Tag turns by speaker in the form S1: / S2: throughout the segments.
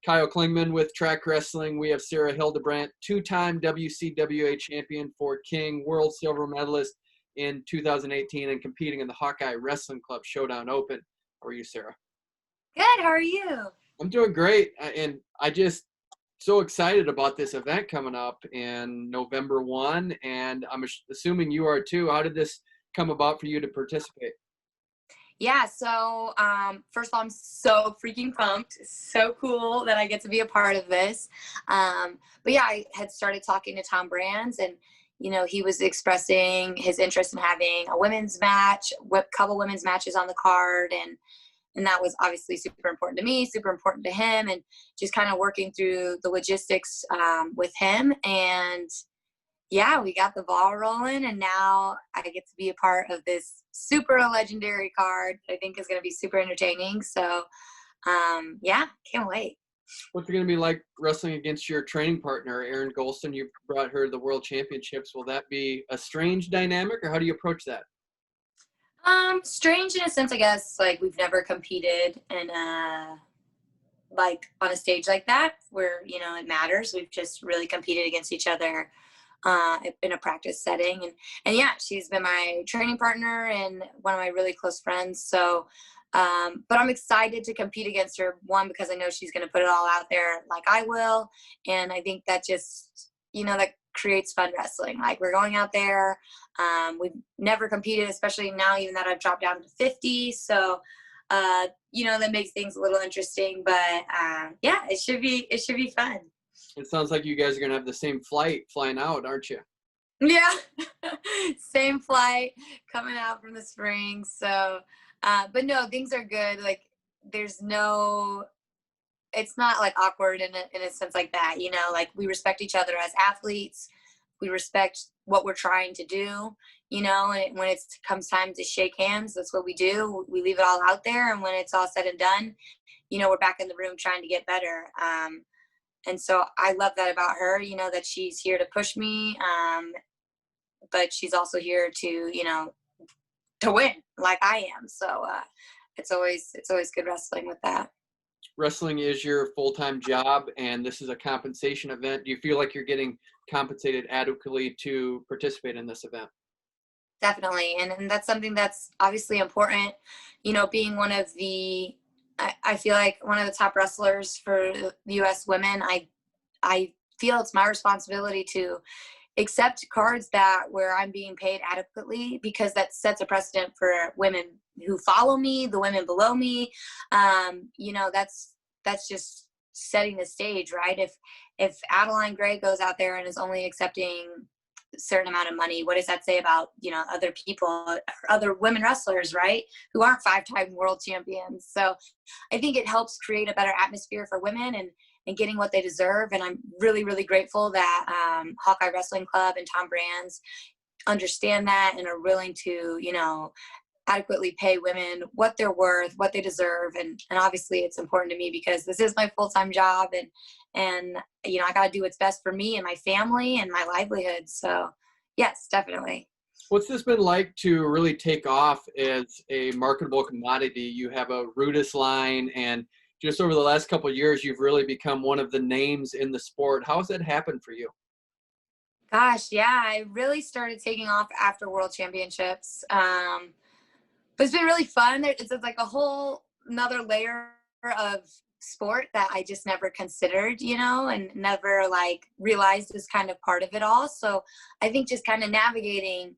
S1: Kyle Klingman with Track Wrestling. We have Sarah Hildebrandt, two-time WCWA champion for King, world silver medalist in 2018, and competing in the Hawkeye Wrestling Club Showdown Open. How are you, Sarah?
S2: Good. How are you?
S1: I'm doing great, and I just so excited about this event coming up in November 1, and I'm assuming you are too. How did this come about for you to participate?
S2: Yeah, so first of all, I'm so freaking pumped. It's so cool that I get to be a part of this. But yeah, I had started talking to Tom Brands, and he was expressing his interest in having a women's match, couple women's matches on the card, and that was obviously super important to me, super important to him, and just kind of working through the logistics with him. And yeah, we got the ball rolling, and now I get to be a part of this super legendary card that I think is going to be super entertaining. So yeah, can't wait.
S1: What's it going to be like wrestling against your training partner, Erin Golston? You brought her to the World Championships. Will that be a strange dynamic, or how do you approach that?
S2: Strange in a sense, I guess. Like, we've never competed in like on a stage like that where it matters. We've just really competed against each other in a practice setting, and yeah, she's been my training partner and one of my really close friends. So but I'm excited to compete against her, one, because I know she's going to put it all out there like I will, and I think that just that creates fun wrestling. Like, we're going out there, we've never competed, especially now, even that I've dropped down to 50, so that makes things a little interesting. But yeah, it should be fun.
S1: It sounds like you guys are going to have the same flight flying out, aren't you?
S2: Yeah. Same flight coming out from the spring. So, but no, things are good. Like, it's not like awkward in a sense like that, like, we respect each other as athletes. We respect what we're trying to do, and when it comes time to shake hands, that's what we do. We leave it all out there. And when it's all said and done, we're back in the room trying to get better. And so I love that about her, that she's here to push me, but she's also here to, to win like I am. So it's always good wrestling with that.
S1: Wrestling is your full-time job, and this is a compensation event. Do you feel like you're getting compensated adequately to participate in this event?
S2: Definitely. And that's something that's obviously important, being one of the, I feel like one of the top wrestlers for U.S. women. I feel it's my responsibility to accept cards where I'm being paid adequately, because that sets a precedent for women who follow me, the women below me. That's just setting the stage, right? If Adeline Gray goes out there and is only accepting a certain amount of money, what does that say about other people, other women wrestlers, right, who aren't 5-time world champions? So I think it helps create a better atmosphere for women and getting what they deserve. And I'm really, really grateful that Hawkeye Wrestling Club and Tom Brands understand that and are willing to adequately pay women what they're worth, what they deserve. And obviously it's important to me because this is my full-time job, and I got to do what's best for me and my family and my livelihood. So yes, definitely.
S1: What's this been like to really take off as a marketable commodity? You have a Rudis line, and just over the last couple of years, you've really become one of the names in the sport. How has that happened for you?
S2: Gosh, yeah, I really started taking off after World Championships. But it's been really fun. It's like a whole another layer of sport that I just never considered, and never like realized was kind of part of it all. So I think just kind of navigating,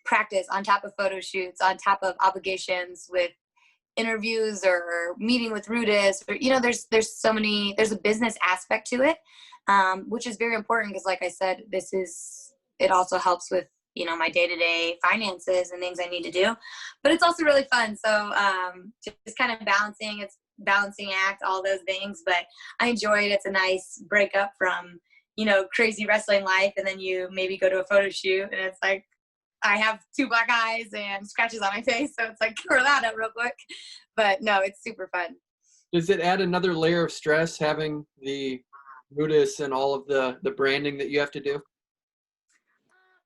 S2: practice on top of photo shoots, on top of obligations with interviews or meeting with Rudis, or, there's a business aspect to it, which is very important because, like I said, it also helps with my day-to-day finances and things I need to do, but it's also really fun. So just kind of balancing act, all those things, but I enjoy it. It's a nice breakup from crazy wrestling life, and then you maybe go to a photo shoot and it's like I have 2 black eyes and scratches on my face, so it's like curl that up real quick. But no, it's super fun.
S1: Does it add another layer of stress having the Rudis and all of the branding that you have to do?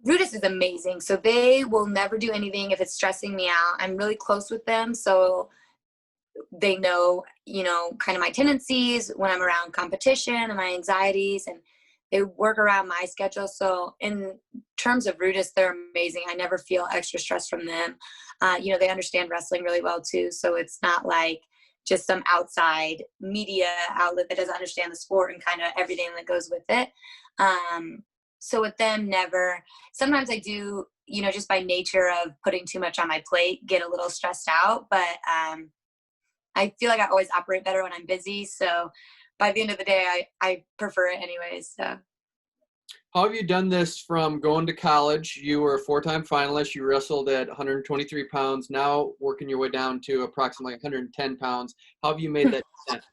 S2: Rudis is amazing. So they will never do anything if it's stressing me out. I'm really close with them. So they know, kind of my tendencies when I'm around competition and my anxieties, and they work around my schedule. So in terms of Rudis, they're amazing. I never feel extra stress from them. They understand wrestling really well too. So it's not like just some outside media outlet that doesn't understand the sport and kind of everything that goes with it. So with them, never. Sometimes I do, just by nature of putting too much on my plate, get a little stressed out. But I feel like I always operate better when I'm busy. So by the end of the day, I prefer it anyways. So.
S1: How have you done this from going to college? You were a 4-time finalist. You wrestled at 123 pounds, now working your way down to approximately 110 pounds. How have you made that descent?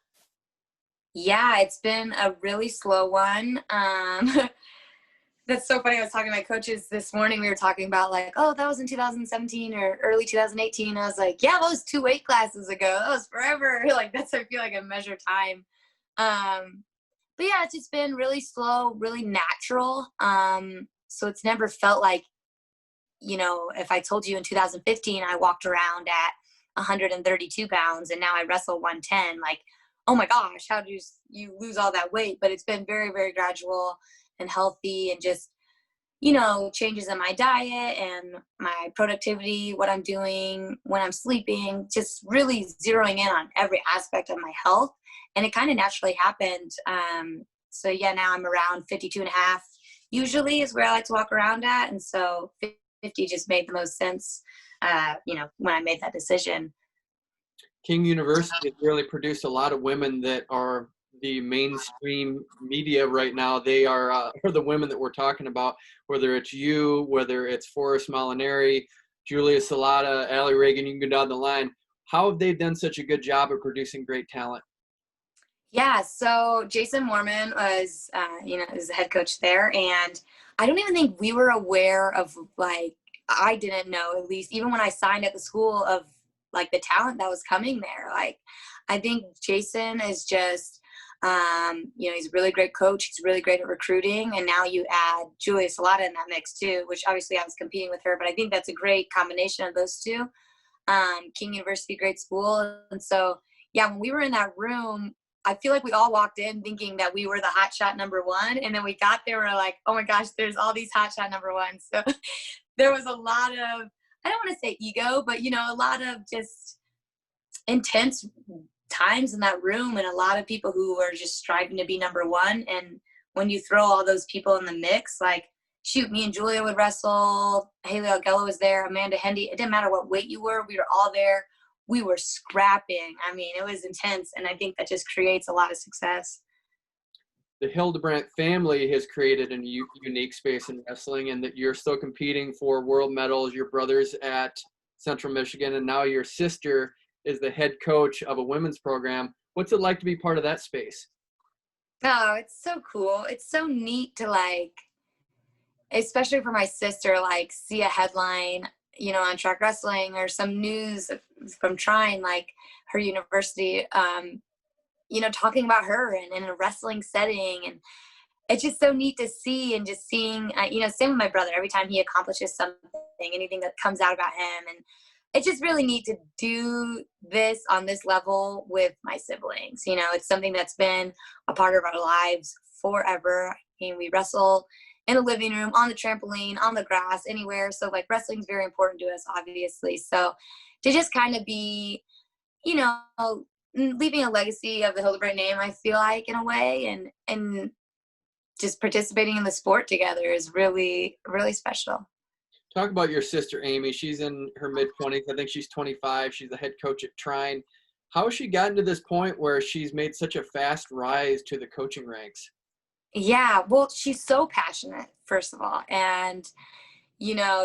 S2: Yeah, it's been a really slow one. That's so funny. I was talking to my coaches this morning. We were talking about like, oh, that was in 2017 or early 2018. I was like, yeah, that was 2 weight classes ago. That was forever. Like, that's, I feel like, I measure time. But yeah, it's just been really slow, really natural. So it's never felt like, if I told you in 2015, I walked around at 132 pounds and now I wrestle 110, like, oh my gosh, how do you lose all that weight? But it's been very, very gradual and healthy, and just, changes in my diet and my productivity, what I'm doing, when I'm sleeping, just really zeroing in on every aspect of my health. And it kind of naturally happened. So yeah, now I'm around 52 and a half usually is where I like to walk around at. And so 50 just made the most sense, when I made that decision.
S1: King University has really produced a lot of women that are the mainstream media right now. They are the women that we're talking about, whether it's you, whether it's Forrest Molinari, Julia Salata, Allie Reagan, you can go down the line. How have they done such a good job of producing great talent?
S2: Yeah, so Jason Mormon was, is the head coach there. And I don't even think we were aware of, like, I didn't know, at least, even when I signed at the school, of, like, the talent that was coming there. Like, I think Jason is just, he's a really great coach. He's really great at recruiting. And now you add Julia Salata in that mix too, which obviously I was competing with her, but I think that's a great combination of those two. King University, great school. And so, yeah, when we were in that room, I feel like we all walked in thinking that we were the hot shot number one. And then we got there, we're like, oh my gosh, there's all these hot shot number ones. So there was a lot of, I don't want to say ego, but, a lot of just intense times in that room, and a lot of people who were just striving to be number one. And when you throw all those people in the mix, like, shoot, me and Julia would wrestle, Haley Alguello was there, Amanda Hendy, it didn't matter what weight you were, we were all there. We were scrapping. I mean, it was intense, and I think that just creates a lot of success.
S1: The Hildebrandt family has created a unique space in wrestling, and that you're still competing for world medals. Your brother's at Central Michigan, and now your sister is the head coach of a women's program. What's it like to be part of that space?
S2: Oh, it's so cool. It's so neat to, like, especially for my sister, like, see a headline, on Trackwrestling or some news from Trine, like her university, talking about her and in a wrestling setting. And it's just so neat to see, and just seeing, same with my brother, every time he accomplishes something, anything that comes out about him. And it's just really neat to do this on this level with my siblings. It's something that's been a part of our lives forever. I mean, we wrestle in a living room, on the trampoline, on the grass, anywhere. So, like, wrestling is very important to us, obviously. So to just kind of be, leaving a legacy of the Hildebrandt name, I feel like, in a way, and just participating in the sport together is really, really special.
S1: Talk about your sister, Amy. She's in her mid-20s. I think she's 25. She's the head coach at Trine. How has she gotten to this point where she's made such a fast rise to the coaching ranks?
S2: Yeah, well, she's so passionate, first of all. And,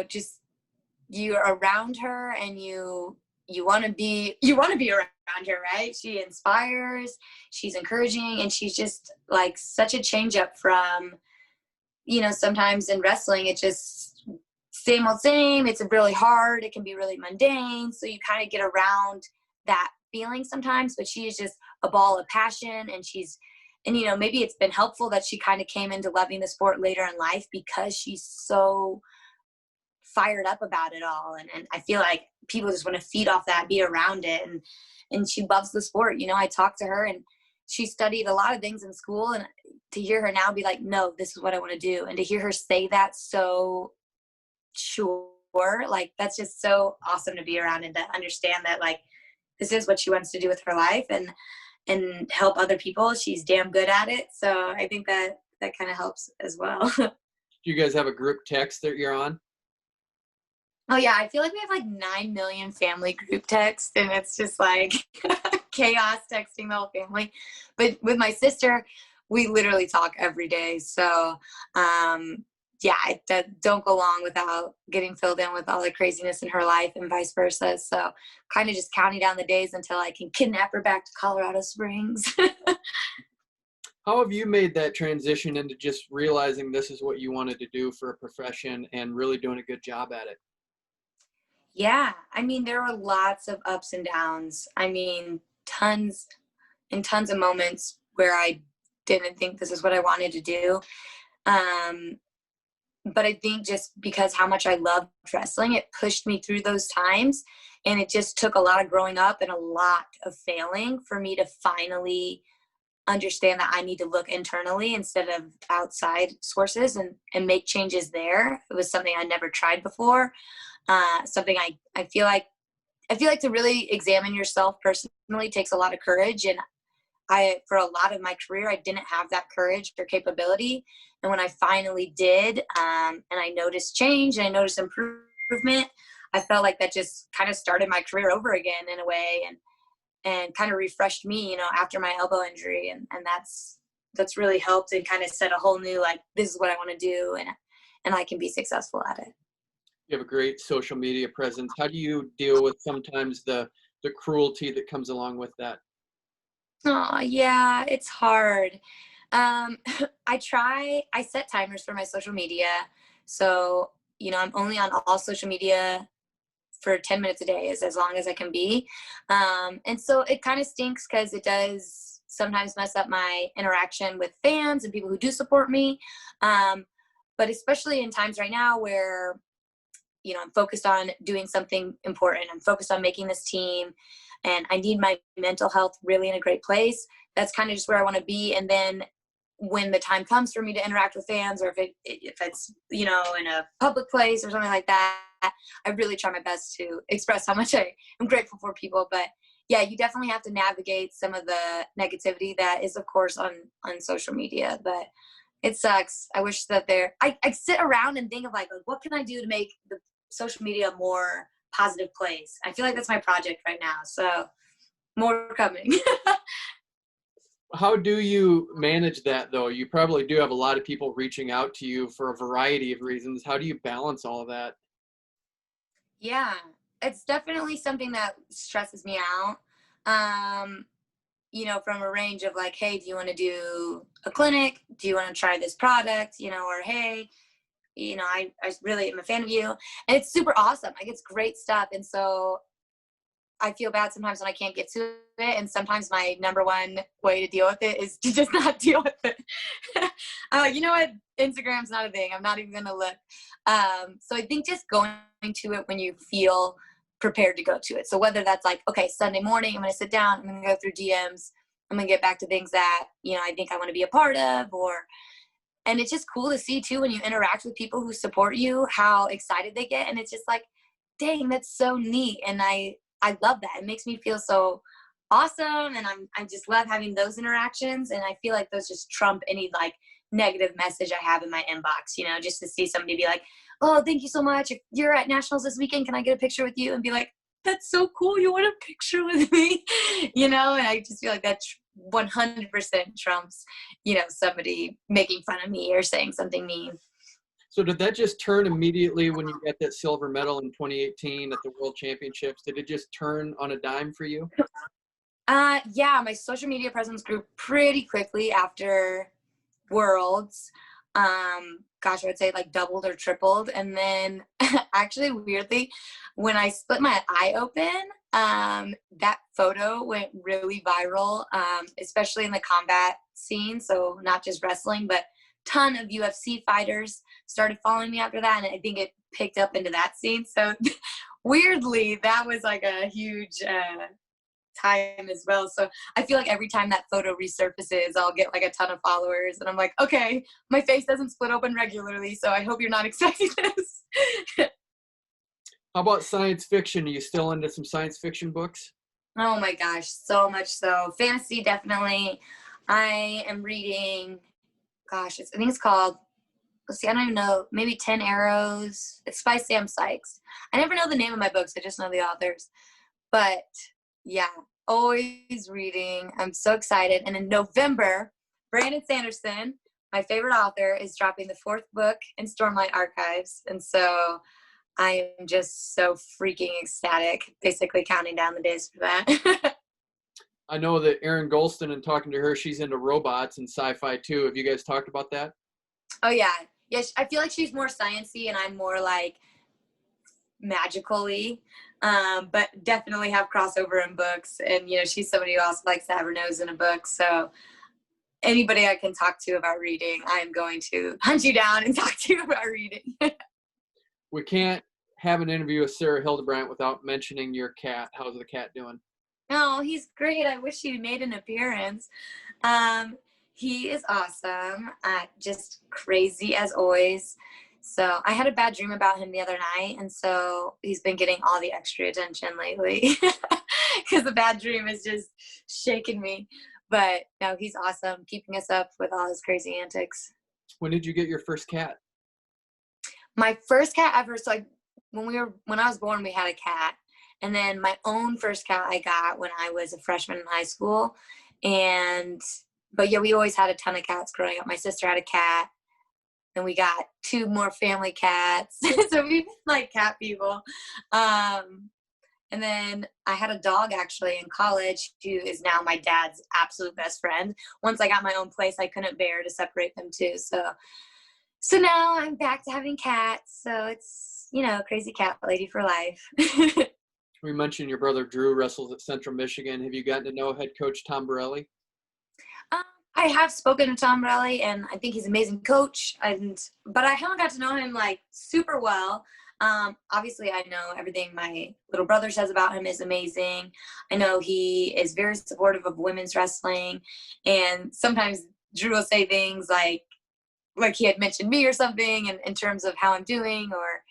S2: just you're around her, and you want to be around her, right? She inspires, she's encouraging, and she's just, like, such a change up from, sometimes in wrestling, it's just same old same. It's really hard. It can be really mundane. So you kind of get around that feeling sometimes, but she is just a ball of passion, and maybe it's been helpful that she kind of came into loving the sport later in life, because she's so fired up about it all. And I feel like people just want to feed off that, be around it. And she loves the sport. You know, I talked to her, and she studied a lot of things in school, and to hear her now be like, no, this is what I want to do. And to hear her say that so sure, like, that's just so awesome to be around and to understand that, like, this is what she wants to do with her life and help other people. She's damn good at it. So I think that kind of helps as well.
S1: Do you guys have a group text that you're on?
S2: Oh yeah, I feel like we have like 9 million family group texts, and it's just like chaos texting the whole family. But with my sister, we literally talk every day. So yeah, I don't go long without getting filled in with all the craziness in her life and vice versa. So kind of just counting down the days until I can kidnap her back to Colorado Springs.
S1: How have you made that transition into just realizing this is what you wanted to do for a profession and really doing a good job at it?
S2: Yeah, I mean, there were lots of ups and downs. I mean, tons and tons of moments where I didn't think this is what I wanted to do. But I think just because how much I loved wrestling, it pushed me through those times. And it just took a lot of growing up and a lot of failing for me to finally understand that I need to look internally instead of outside sources and make changes there. It was something I never tried before. Something I feel like to really examine yourself personally takes a lot of courage. And for a lot of my career, I didn't have that courage or capability. And when I finally did, and I noticed change and I noticed improvement, I felt like that just kind of started my career over again in a way, and kind of refreshed me, you know, after my elbow injury. And that's really helped and kind of set a whole new, like, this is what I want to do, and I can be successful at it.
S1: You have a great social media presence. How do you deal with sometimes the cruelty that comes along with that?
S2: Oh, yeah, it's hard. I set timers for my social media. So, you know, I'm only on all social media for 10 minutes a day, is as long as I can be. And so it kind of stinks because it does sometimes mess up my interaction with fans and people who do support me. But especially in times right now where, you know, I'm focused on doing something important. I'm focused on making this team, and I need my mental health really in a great place. That's kind of just where I want to be. And then when the time comes for me to interact with fans, or if it's, you know, in a public place or something like that, I really try my best to express how much I am grateful for people. But yeah, you definitely have to navigate some of the negativity that is, of course, on social media. But it sucks. I wish that I sit around and think of like, what can I do to make the social media a more positive place? I feel like that's my project right now. So more coming.
S1: How do you manage that, though? You probably do have a lot of people reaching out to you for a variety of reasons. How do you balance all of that?
S2: Yeah, it's definitely something that stresses me out. You know, from a range of like, hey, do you want to do a clinic? Do you want to try this product? You know, or hey, you know, I really am a fan of you. And it's super awesome. Like, it's great stuff. And so I feel bad sometimes when I can't get to it. And sometimes my number one way to deal with it is to just not deal with it. I'm like, you know what? Instagram's not a thing. I'm not even going to look. So I think just going to it when you feel prepared to go to it. So whether that's like, okay, Sunday morning, I'm going to sit down, I'm going to go through DMs, I'm going to get back to things that, you know, I think I want to be a part of, and it's just cool to see too, when you interact with people who support you, how excited they get. And it's just like, dang, that's so neat. And I love that. It makes me feel so awesome. And I just love having those interactions. And I feel like those just trump any like negative message I have in my inbox, you know, just to see somebody be like, oh, thank you so much. If you're at nationals this weekend, can I get a picture with you? And be like, that's so cool. You want a picture with me? You know, and I just feel like that 100% trumps, you know, somebody making fun of me or saying something mean.
S1: So did that just turn immediately when you got that silver medal in 2018 at the World Championships? Did it just turn on a dime for you?
S2: Yeah, my social media presence grew pretty quickly after Worlds. Gosh, I would say like doubled or tripled. And then actually, weirdly, when I split my eye open, that photo went really viral, especially in the combat scene. So not just wrestling, but ton of UFC fighters started following me after that, and I think it picked up into that scene. So weirdly, that was like a huge time as well. So I feel like every time that photo resurfaces, I'll get like a ton of followers, and I'm like, okay, my face doesn't split open regularly, so I hope you're not expecting this.
S1: How about science fiction? Are you still into some science fiction books?
S2: Oh my gosh, so much so. Fantasy, definitely. I am reading, gosh, I think it's called, let's see, I don't even know, maybe 10 Arrows. It's by Sam Sykes. I never know the name of my books. I just know the authors. But yeah, always reading. I'm so excited. And in November, Brandon Sanderson, my favorite author, is dropping the 4th book in Stormlight Archives. And so I am just so freaking ecstatic, basically counting down the days for that.
S1: I know that Erin Golston, and talking to her, she's into robots and sci-fi too. Have you guys talked about that?
S2: Oh yeah. Yes, I feel like she's more sciencey and I'm more like magically. But definitely have crossover in books. And you know, she's somebody who also likes to have her nose in a book. So anybody I can talk to about reading, I am going to hunt you down and talk to you about reading.
S1: We can't have an interview with Sarah Hildebrandt without mentioning your cat. How's the cat doing?
S2: Oh, he's great. I wish he made an appearance. He is awesome. Just crazy as always. So I had a bad dream about him the other night, and so he's been getting all the extra attention lately because the bad dream is just shaking me. But no, he's awesome, keeping us up with all his crazy antics.
S1: When did you get your first cat?
S2: My first cat ever. So when I was born, we had a cat. And then my own first cat I got when I was a freshman in high school. But yeah, we always had a ton of cats growing up. My sister had a cat, and we got 2 more family cats. So we've been like cat people. And then I had a dog actually in college who is now my dad's absolute best friend. Once I got my own place, I couldn't bear to separate them too. So now I'm back to having cats. So it's, you know, crazy cat lady for life.
S1: We mentioned your brother Drew wrestles at Central Michigan. Have you gotten to know head coach Tom Borelli?
S2: I have spoken to Tom Borelli, and I think he's an amazing coach. But I haven't got to know him like super well. Obviously, I know everything my little brother says about him is amazing. I know he is very supportive of women's wrestling, and sometimes Drew will say things like he had mentioned me or something, in terms of how I'm doing or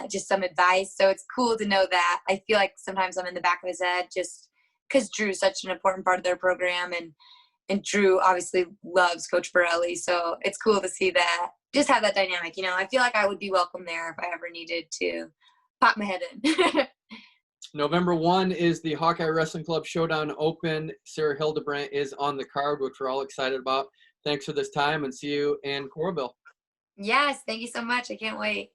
S2: just some advice. So it's cool to know that. I feel like sometimes I'm in the back of his head just because Drew's such an important part of their program, and Drew obviously loves Coach Borelli. So it's cool to see that, just have that dynamic. You know, I feel like I would be welcome there if I ever needed to pop my head in.
S1: November 1 is the Hawkeye Wrestling Club Showdown Open. Sarah Hildebrandt is on the card, which we're all excited about. Thanks for this time, and see you in Coralville.
S2: Yes, thank you so much. I can't wait.